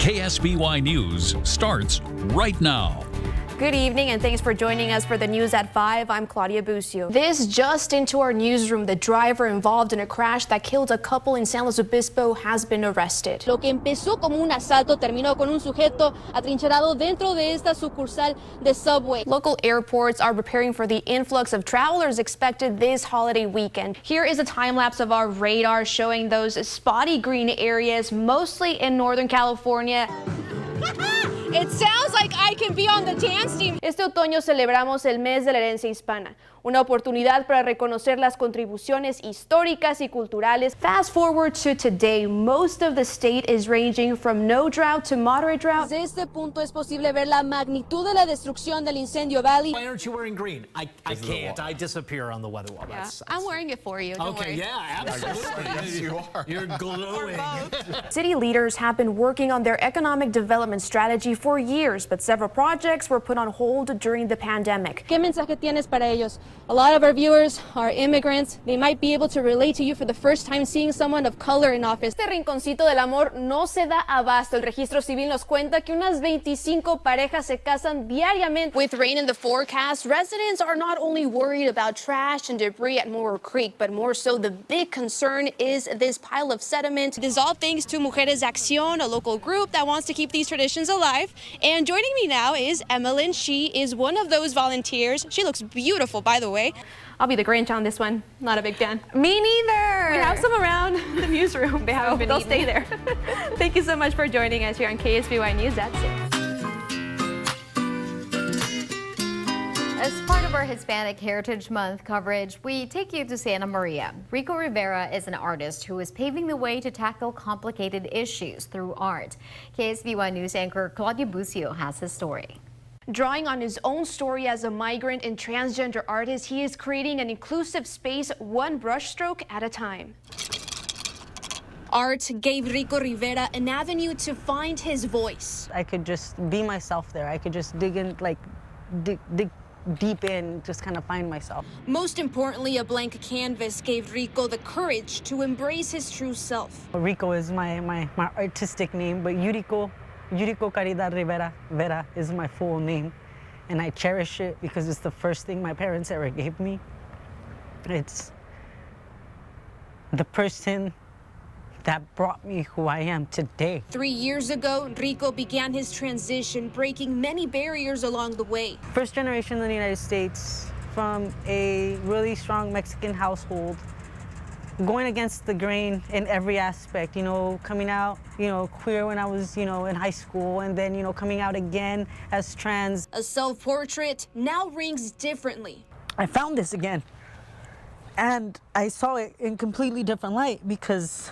KSBY News starts right now. Good evening and thanks for joining us for the news at 5. I'm Claudia Bucio. This just into our newsroom. The driver involved in a crash that killed a couple in San Luis Obispo has been arrested. Lo que empezó como un asalto terminó con un sujeto atrincherado dentro de esta sucursal de Subway. Local airports are preparing for the influx of travelers expected this holiday weekend. Here is a time lapse of our radar showing those spotty green areas, mostly in Northern California. It sounds like I can be on the dance team. Este otoño celebramos el mes de la herencia hispana, una oportunidad para reconocer las contribuciones históricas y culturales. Fast forward to today, most of the state is ranging from no drought to moderate drought. Desde este punto es posible ver la magnitud de la destrucción del incendio Valley. Why aren't you wearing green? I can't. I disappear on the weather wall. Yeah, I'm wearing it for you. Don't worry. Yeah, absolutely. Yes, you are. You're glowing. City leaders have been working on their economic development strategy for years, but several projects were put on hold during the pandemic. ¿Qué mensaje tienes para ellos? A lot of our viewers are immigrants. They might be able to relate to you for the first time seeing someone of color in office. Este rinconcito del amor no se da abasto. El registro civil nos cuenta que unas 25 parejas se casan diariamente. With rain in the forecast, residents are not only worried about trash and debris at Moore Creek, but more so the big concern is this pile of sediment. This is all thanks to Mujeres Acción, a local group that wants to keep these traditions alive. And joining me now is Emmeline. She is one of those volunteers. She looks beautiful, by the way. I'll be the Grinch on this one. Not a big fan. Me neither. We have some around the newsroom. They haven't been. They'll stay there. Thank you so much for joining us here on KSBY News at 6. As part of our Hispanic Heritage Month coverage, we take you to Santa Maria. Rico Rivera is an artist who is paving the way to tackle complicated issues through art. KSBY News anchor Claudia Bucio has his story. Drawing on his own story as a migrant and transgender artist, he is creating an inclusive space one brushstroke at a time. Art gave Rico Rivera an avenue to find his voice. I could just be myself there. I could just dig in, dig deep in, just kind of find myself. Most importantly, a blank canvas gave Rico the courage to embrace his true self. Rico is my artistic name, but Yuriko Caridad Rivera Vera is my full name, and I cherish it because it's the first thing my parents ever gave me. It's the person that brought me who I am today. 3 years ago, Rico began his transition, breaking many barriers along the way. First generation in the United States, from a really strong Mexican household, going against the grain in every aspect, coming out, queer when I was, in high school, and then, coming out again as trans. A self-portrait now rings differently. I found this again, and I saw it in completely different light because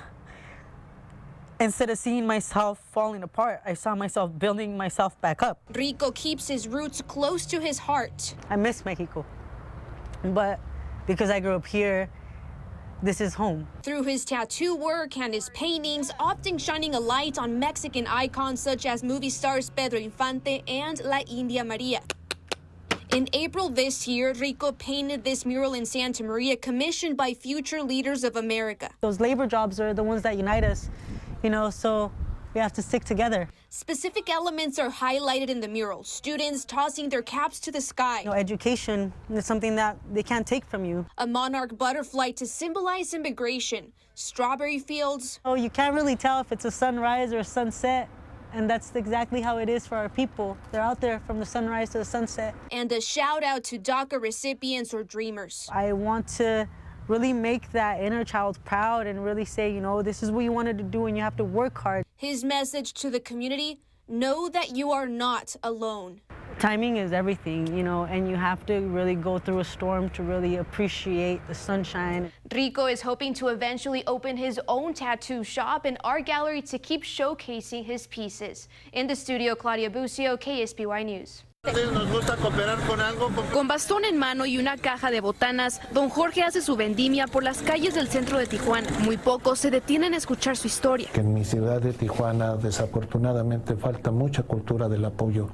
instead of seeing myself falling apart, I saw myself building myself back up. Rico keeps his roots close to his heart. I miss Mexico, but because I grew up here, this is home. Through his tattoo work and his paintings, often shining a light on Mexican icons such as movie stars Pedro Infante and La India Maria. In April this year, Rico painted this mural in Santa Maria commissioned by future leaders of America. Those labor jobs are the ones that unite us, so we have to stick together. Specific elements are highlighted in the mural. Students tossing their caps to the sky. Education is something that they can't take from you. A monarch butterfly to symbolize immigration. Strawberry fields. Oh, you can't really tell if it's a sunrise or a sunset. And that's exactly how it is for our people. They're out there from the sunrise to the sunset. And a shout out to DACA recipients or dreamers. I want to really make that inner child proud and really say, this is what you wanted to do and you have to work hard. His message to the community, know that you are not alone. Timing is everything, and you have to really go through a storm to really appreciate the sunshine. Rico is hoping to eventually open his own tattoo shop and art gallery to keep showcasing his pieces. In the studio, Claudia Bucio, KSBY News. Con bastón en mano y una caja de botanas, don Jorge hace su vendimia por las calles del centro de Tijuana. Muy pocos se detienen a escuchar su historia. Que en mi ciudad de Tijuana, desafortunadamente, falta mucha cultura del apoyo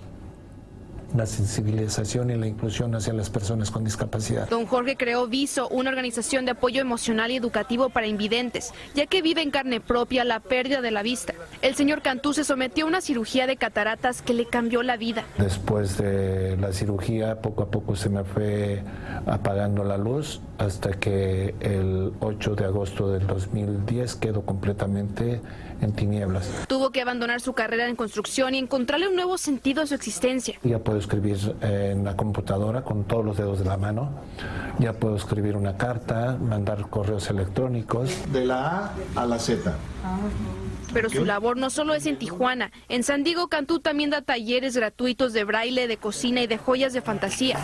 la sensibilización y la inclusión hacia las personas con discapacidad. Don Jorge creó Viso, una organización de apoyo emocional y educativo para invidentes, ya que vive en carne propia la pérdida de la vista. El señor Cantú se sometió a una cirugía de cataratas que le cambió la vida. Después de la cirugía, poco a poco se me fue apagando la luz hasta que el 8 de agosto del 2010 quedó completamente en tinieblas. Tuvo que abandonar su carrera en construcción y encontrarle un nuevo sentido a su existencia. Ya puedo escribir en la computadora con todos los dedos de la mano, ya puedo escribir una carta, mandar correos electrónicos. De la A a la Z. Pero su labor no solo es en Tijuana. En San Diego, Cantú también da talleres gratuitos de braille, de cocina y de joyas de fantasía.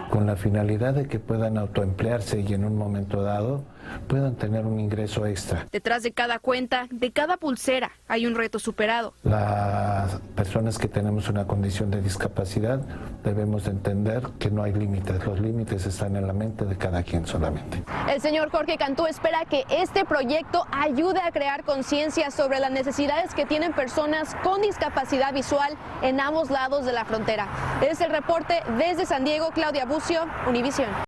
Con la finalidad de que puedan autoemplearse y en un momento dado puedan tener un ingreso extra. Detrás de cada cuenta, de cada pulsera, hay un reto superado. Las personas que tenemos una condición de discapacidad debemos de entender que no hay límites. Los límites están en la mente de cada quien solamente. El señor Jorge Cantú espera que este proyecto ayude a crear conciencia sobre las necesidades que tienen personas con discapacidad visual en ambos lados de la frontera. Es el reporte desde San Diego, Claudia Bucio, Univisión.